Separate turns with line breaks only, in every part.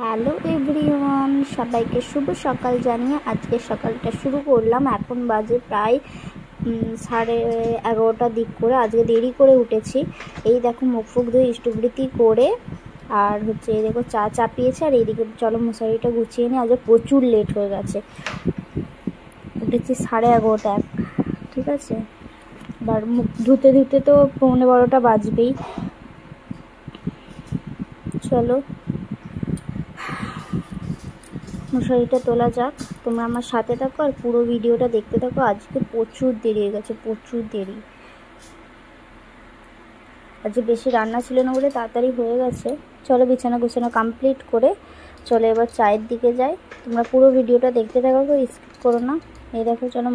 Hello everyone, সবাইকে শুভ সকাল জানিয়ে আজকে সকালটা শুরু করলাম। এখন বাজে প্রায় 11:30 দিক করে। আজকে দেরি করে উঠেছি। এই দেখো মুখ ফুক ধুয়ে ইষ্টবৃত্তি করে আর এই দেখো চা চাপিয়েছে, আর এইদিকে চলো মশারিটা গুছিয়ে নিই। আজকে প্রচুর লেট হয়ে গেছে, উঠেছি 11:30। ঠিক আছে, এবার মুখ ধুতে ধুতে তো 11:15 বাজবেই। চলো মশারিটা তোলা যাক, তোমরা আমার সাথে থাকো আর পুরো ভিডিওটা দেখতে থাকো। আজকে প্রচুর দেরি হয়ে গেছে, প্রচুর দেরি। আজকে বেশি রান্না ছিল না বলে তাড়াতাড়ি হয়ে গেছে। চলো বিছানা গুছানো কমপ্লিট করে চলো এবার চায়ের দিকে যাই। তোমরা পুরো ভিডিওটা দেখতে থাকো, স্কিপ করো না। এই দেখো চলো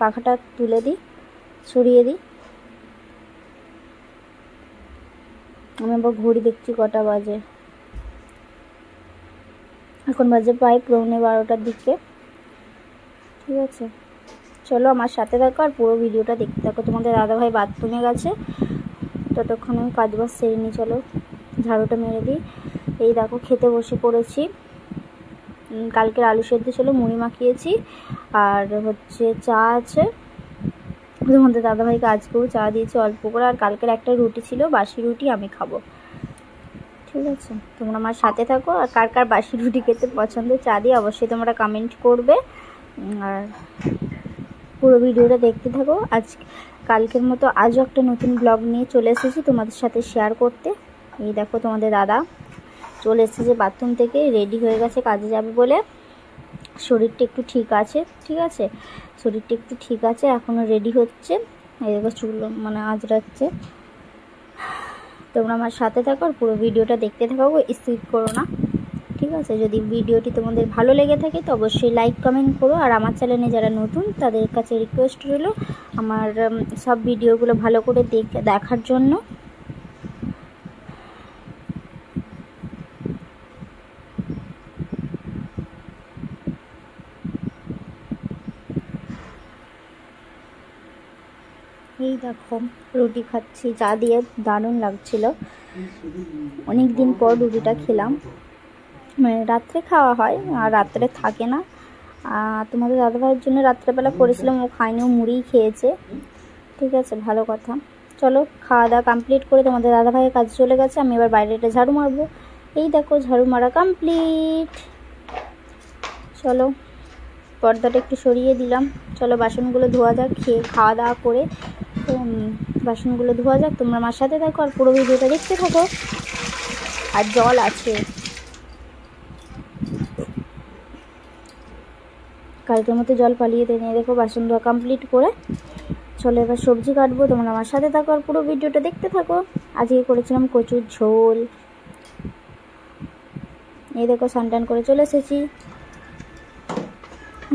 পাখাটা তুলে দিই, সরিয়ে দিই। আমি আবার ঘড়ি দেখছি কটা বাজে, এখন বাজে প্রায় 11:15 দিকে। ঠিক আছে, চলো আমার সাথে থাকো আর পুরো ভিডিওটা দেখতে থাকো। তোমাদের দাদাভাই বাথরুমে গেছে, ততক্ষণ আমি কাজ বাজ সেরে নিই। চলো ঝাড়ুটা মেরে দিই। এই দেখো খেতে বসে পড়েছি। কালকের আলু সেদ্ধ ছিল, মুড়ি মাখিয়েছি, আর চা আছে। তোমাদের দাদাভাইকে আজকেও চা দিয়েছি অল্প করে, আর কালকের একটা রুটি ছিল, বাসি রুটি আমি খাবো। ঠিক আছে, তোমরা আমার সাথে থাকো। আর কার কার বাসি রুটি খেতে পছন্দ চা দিয়ে অবশ্যই তোমরা কমেন্ট করবে, আর পুরো ভিডিওটা দেখতে থাকো। কালকের মতো আজও একটা নতুন ব্লগ নিয়ে চলে এসেছি তোমাদের সাথে শেয়ার করতে। এই দেখো তোমাদের দাদা চলে এসেছে বাথরুম থেকে, রেডি হয়ে গেছে কাজে যাবে বলে। শরীরটা একটু ঠিক আছে, ঠিক আছে, শরীরটা একটু ঠিক আছে, এখনও রেডি হচ্ছে। এই দেখো চুল আঁচড়াচ্ছে। তোমরা আমার সাথে থাকো আর পুরো ভিডিওটা দেখতে থাকো, স্কিপ করো না। ঠিক আছে, যদি ভিডিওটি তোমাদের ভালো লেগে থাকে তো অবশ্যই লাইক কমেন্ট করো। আর আমার চ্যানেলে যারা নতুন তাদের কাছে রিকোয়েস্ট রইল আমার সব ভিডিওগুলো ভালো করে দেখার জন্য। এই দেখো রুটি খাচ্ছি চা দিয়ে, দারুণ লাগছিল। অনেক দিন পর রুটিটা খেলাম, রাত্রে খাওয়া হয় আর রাত্রে থাকে না। তোমাদের দাদাভাইয়ের জন্য রাত্রেবেলা করেছিলাম, ও খায়নি, ও মুড়িই খেয়েছে। ঠিক আছে, ভালো কথা। চলো খাওয়া দাওয়া কমপ্লিট করে তোমাদের দাদাভাইয়ের কাজে চলে গেছে, আমি এবার বাইরে একটা ঝাড়ু মারবো। এই দেখো ঝাড়ু মারা কমপ্লিট। চলো পর্দাটা একটু সরিয়ে দিলাম। চলো বাসনগুলো ধোয়া যাক, খাওয়া দাওয়া করে বাসনগুলো ধোয়া যাক। তোমরা আমার সাথে থাকো আর পুরো ভিডিওটা দেখতে থাকো। আর জল আছে, কালকের মতো জল পালিয়ে দিয়ে নিয়ে দেখো বাসন ধোয়া কমপ্লিট করে চলো এবার সবজি কাটবো। তোমরা আমার সাথে থাকো আর পুরো ভিডিওটা দেখতে থাকো। আজকে করেছিলাম কচুর ঝোল। এই দেখো স্নান করে চলে এসেছি।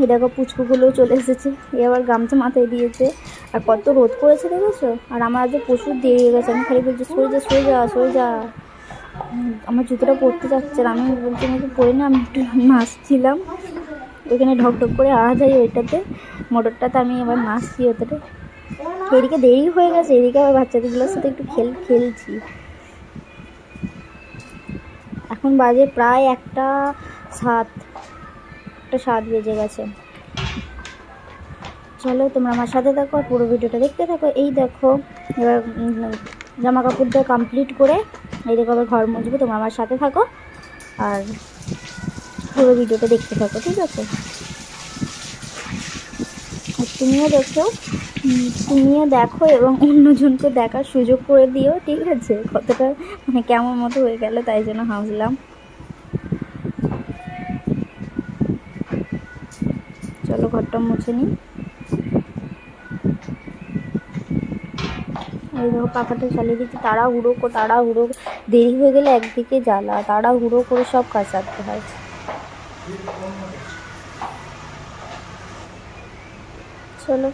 এই দেখো পুচকুগুলোও চলে এসেছে, এ আবার গামছা মাথায় দিয়েছে। আর কত রোদ করেছে দেখেছো। আর আমার আজকে প্রচুর দেরি হয়ে গেছে, আমি খালি বলছি সরে যা সরে যা সরে যা। আমার জুতোটা পরতে যাচ্ছে না, আমি বলছি আমাকে পরে না, আমি একটু নাচছিলাম ওইখানে ঢকঢক করে আওয়াজ হয় ওইটাতে, মোটরটাতে আমি এবার নাচছি ওটাতে। এদিকে দেরি হয়ে গেছে, এদিকে আবার বাচ্চাদেরগুলোর সাথে একটু খেলছি। এখন বাজে প্রায় 1:07 বেজে গেছে। চলো তোমরা আমার সাথে থাকো আর পুরো ভিডিওটা দেখতে থাকো। এই দেখো এবার জামা কাপড় দিয়ে কমপ্লিট করে এই দেখো আবার ঘর মুছবো। তোমরা আমার সাথে থাকো আর পুরো ভিডিওটা দেখতে থাকো। ঠিক আছে, তুমিও দেখো এবং অন্যজনকে দেখার সুযোগ করে দিও। ঠিক আছে, কতটা কেমন মতো হয়ে গেল তাই জন্য হাসলাম। চলো ঘরটা মুছে নিই। এই দেখো পাখাটা চালিয়ে দিচ্ছি, তাড়াহুড়ো দেরি হয়ে গেলে একদিকে জ্বালা, তাড়াহুড়ো করে সব কাজ সারতে হয়। চলো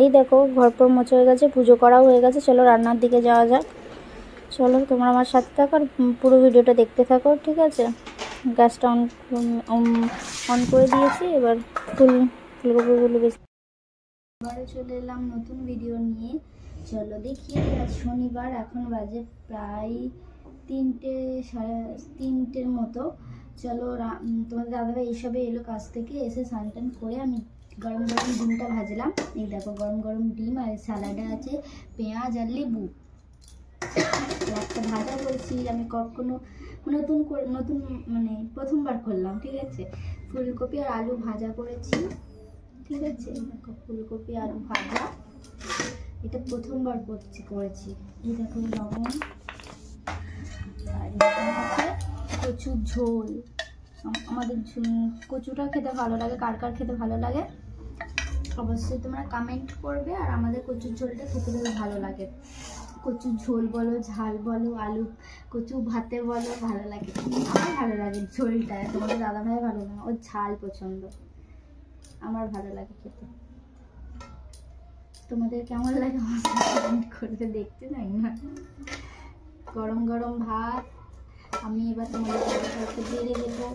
এই দেখো ঘরপর মোছা হয়ে গেছে, পুজো করাও হয়ে গেছে। চলো রান্নার দিকে যাওয়া যাক। চলো তোমরা আমার সাথে থাকো আর পুরো ভিডিওটা দেখতে থাকো। ঠিক আছে, গ্যাসটা অন করে দিয়েছি, এবার ফুলকপিগুলো বেশি। এবারে চলে এলাম নতুন ভিডিও নিয়ে। চলো দেখি, আজ শনিবার, এখন বাজে প্রায় 3টে সাড়ে 3টের মতো। চলো তোমাদের দাদাভাই এইসবে এলো কাজ থেকে, এসে স্নান টান করে আমি গরম গরম ডিমটা ভাজলাম। এই দেখো গরম গরম ডিম, আর স্যালাডে আছে পেঁয়াজ আর লেবু। একটা ভাজা করেছি আমি, কখনো নতুন মানে প্রথমবার করলাম, ঠিক আছে। ফুলকপি আর আলু ভাজা করেছি, ঠিক আছে। দেখো ফুলকপি আলু ভাজা, এটা প্রথমবার করেছি। এই দেখো লবণ, আর আছে কচুর ঝোল। আমাদের কচুটা খেতে ভালো লাগে, কার কার খেতে ভালো লাগে অবশ্যই তোমরা কমেন্ট করবে। আর আমাদের কচুর ঝোলটা খেতে বেশ ভালো লাগে। কচুর ঝোল বলো, ঝাল বলো, আলু কচু ভাতে বলো, ভালো লাগে। আমার ভালো লাগে ঝোলটা, তোমাদের দাদাভাই ভালো লাগে, ওর ঝাল পছন্দ, আমার ভালো লাগে খেতে। তোমাদের কেমন লাগে কমেন্ট করতে, দেখতে চাই না। গরম গরম ভাত আমি এবার তোমাদের দাদাভাইকে দিয়ে দেবো।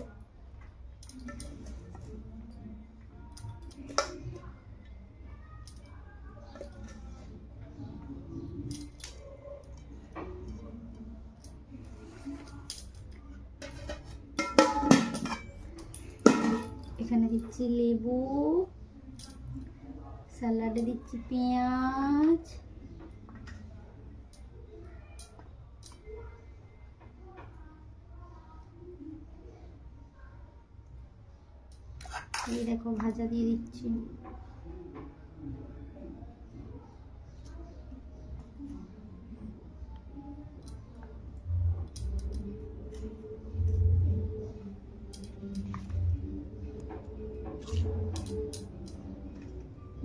এখানে দিচ্ছি লেবু, স্যালাডে দিচ্ছি পেঁয়াজ, এই দেখো ভাজা দিয়ে দিচ্ছি।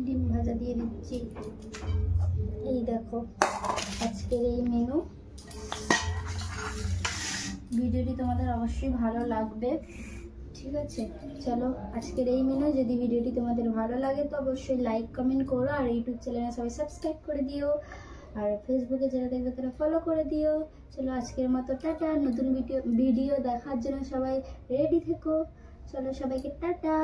ডিম ভাজা দিয়ে দিচ্ছি। এই দেখো আজকের এই মেনু। ভিডিওটি তোমাদের অবশ্যই ভালো লাগবে, ঠিক আছে। চলো আজকের এই মেনু। যদি ভিডিওটি তোমাদের ভালো লাগে তো অবশ্যই লাইক কমেন্ট করো, আর ইউটিউব চ্যানেলে সবাই সাবস্ক্রাইব করে দিও, আর ফেসবুকে যারা দেখবে তারা ফলো করে দিও। চলো আজকের মতো টাটা। নতুন ভিডিও দেখার জন্য সবাই রেডি থেকো। চলো সবাইকে টাটা।